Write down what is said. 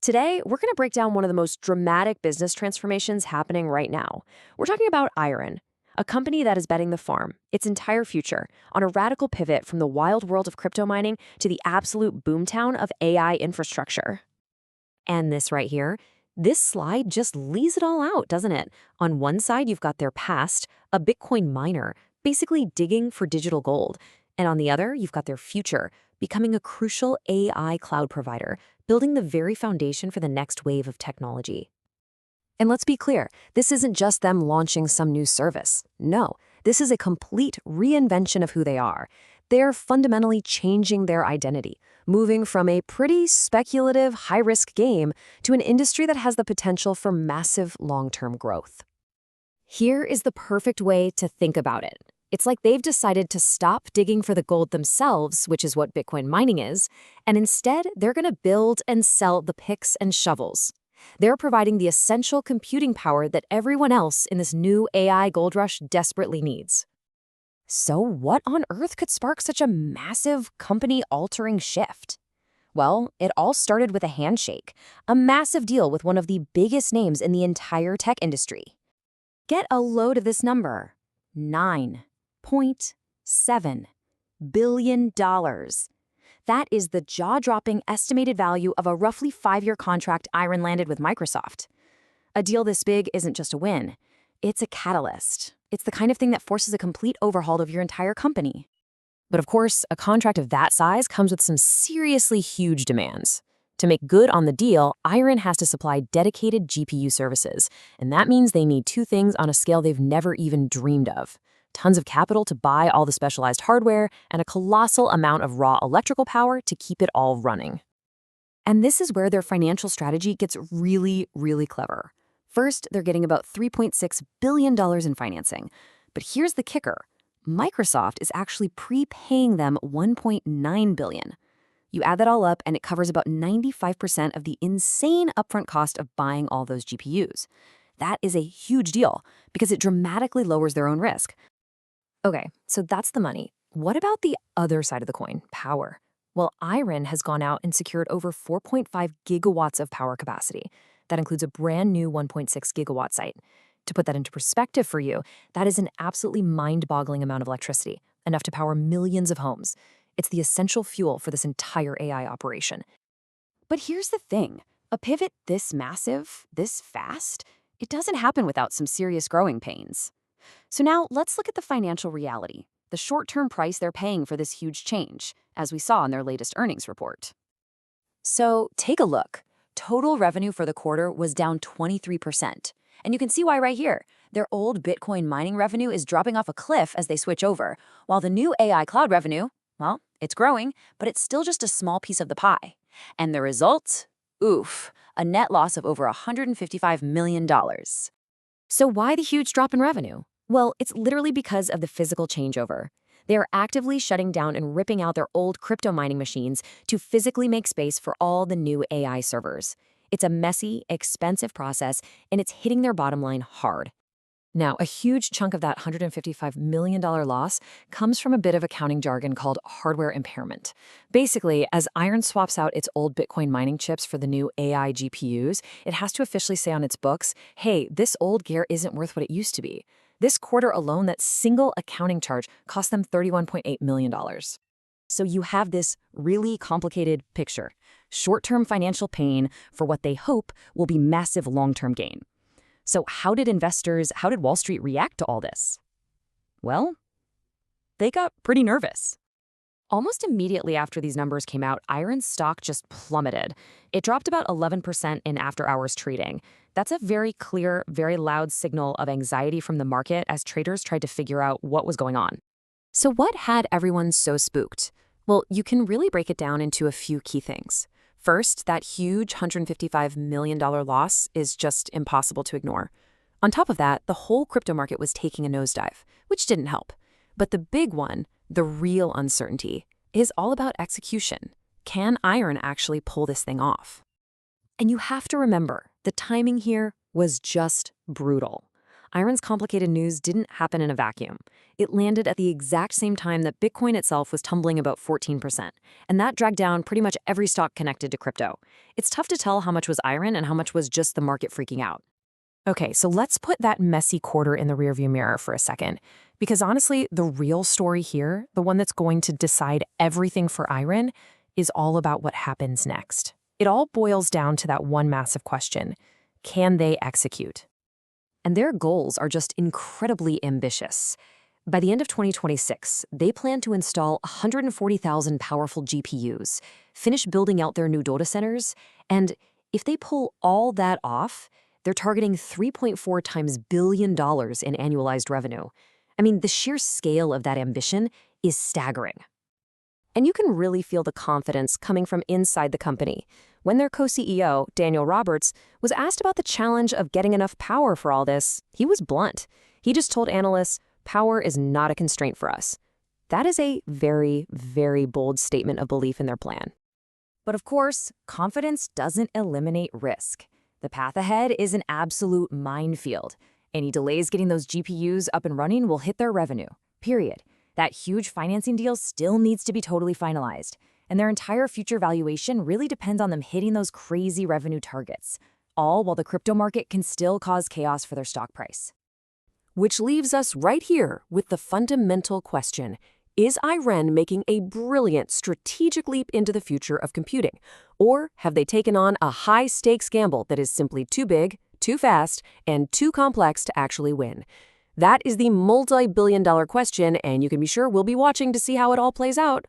Today, we're going to break down one of the most dramatic business transformations happening right now. We're talking about IREN, a company that is betting the farm, its entire future, on a radical pivot from the wild world of crypto mining to the absolute boomtown of AI infrastructure. And this right here, this slide just lays it all out, doesn't it? On one side, you've got their past, a Bitcoin miner, basically digging for digital gold. And on the other, you've got their future, becoming a crucial AI cloud provider, building the very foundation for the next wave of technology. And let's be clear, this isn't just them launching some new service. No, this is a complete reinvention of who they are. They're fundamentally changing their identity, moving from a pretty speculative, high-risk game to an industry that has the potential for massive long-term growth. Here is the perfect way to think about it. It's like they've decided to stop digging for the gold themselves, which is what Bitcoin mining is, and instead they're going to build and sell the picks and shovels. They're providing the essential computing power that everyone else in this new AI gold rush desperately needs. So what on earth could spark such a massive company-altering shift? Well, it all started with a handshake, a massive deal with one of the biggest names in the entire tech industry. Get a load of this number: $9.7 billion. That is the jaw-dropping estimated value of a roughly 5-year contract IREN landed with Microsoft. A deal this big isn't just a win. It's a catalyst. It's the kind of thing that forces a complete overhaul of your entire company. But of course, a contract of that size comes with some seriously huge demands. To make good on the deal, IREN has to supply dedicated GPU services, and that means they need two things on a scale they've never even dreamed of: tons of capital to buy all the specialized hardware, and a colossal amount of raw electrical power to keep it all running. And this is where their financial strategy gets really, really clever. First, they're getting about $3.6 billion in financing. But here's the kicker. Microsoft is actually prepaying them $1.9 billion. You add that all up, and it covers about 95% of the insane upfront cost of buying all those GPUs. That is a huge deal, because it dramatically lowers their own risk. Okay, so that's the money. What about the other side of the coin, power? Well, IREN has gone out and secured over 4.5 gigawatts of power capacity. That includes a brand new 1.6 gigawatt site. To put that into perspective for you, that is an absolutely mind-boggling amount of electricity, enough to power millions of homes. It's the essential fuel for this entire AI operation. But here's the thing. A pivot this massive, this fast, it doesn't happen without some serious growing pains. So now let's look at the financial reality, the short-term price they're paying for this huge change, as we saw in their latest earnings report. So take a look. Total revenue for the quarter was down 23%. And you can see why right here. Their old Bitcoin mining revenue is dropping off a cliff as they switch over, while the new AI cloud revenue, well, it's growing, but it's still just a small piece of the pie. And the result? Oof, a net loss of over $155 million. So why the huge drop in revenue? Well, it's literally because of the physical changeover. They are actively shutting down and ripping out their old crypto mining machines to physically make space for all the new AI servers. It's a messy, expensive process, and it's hitting their bottom line hard. Now, a huge chunk of that $155 million loss comes from a bit of accounting jargon called hardware impairment. Basically, as IREN swaps out its old Bitcoin mining chips for the new AI GPUs, it has to officially say on its books, hey, this old gear isn't worth what it used to be. This quarter alone, that single accounting charge cost them $31.8 million. So you have this really complicated picture. Short-term financial pain for what they hope will be massive long-term gain. So how did Wall Street react to all this? Well, they got pretty nervous. Almost immediately after these numbers came out, IREN's stock just plummeted. It dropped about 11% in after-hours trading. That's a very clear, very loud signal of anxiety from the market as traders tried to figure out what was going on. So what had everyone so spooked? Well, you can really break it down into a few key things. First, that huge $155 million loss is just impossible to ignore. On top of that, the whole crypto market was taking a nosedive, which didn't help. But the big one, the real uncertainty, is all about execution. Can IREN actually pull this thing off? And you have to remember, the timing here was just brutal. IREN's complicated news didn't happen in a vacuum. It landed at the exact same time that Bitcoin itself was tumbling about 14%, and that dragged down pretty much every stock connected to crypto. It's tough to tell how much was IREN and how much was just the market freaking out. Okay, so let's put that messy quarter in the rearview mirror for a second. Because honestly, the real story here, the one that's going to decide everything for IREN, is all about what happens next. It all boils down to that one massive question: can they execute? And their goals are just incredibly ambitious. By the end of 2026, they plan to install 140,000 powerful GPUs, finish building out their new data centers, and if they pull all that off, they're targeting $3.4 times billion in annualized revenue. I mean, the sheer scale of that ambition is staggering. And you can really feel the confidence coming from inside the company. When their co-CEO, Daniel Roberts, was asked about the challenge of getting enough power for all this, he was blunt. He just told analysts, "Power is not a constraint for us." That is a very, very bold statement of belief in their plan. But of course, confidence doesn't eliminate risk. The path ahead is an absolute minefield. Any delays getting those GPUs up and running will hit their revenue, period. That huge financing deal still needs to be totally finalized, and their entire future valuation really depends on them hitting those crazy revenue targets, all while the crypto market can still cause chaos for their stock price. Which leaves us right here with the fundamental question: is IREN making a brilliant strategic leap into the future of computing? Or have they taken on a high-stakes gamble that is simply too big, too fast, and too complex to actually win? That is the multi-billion-dollar question, and you can be sure we'll be watching to see how it all plays out.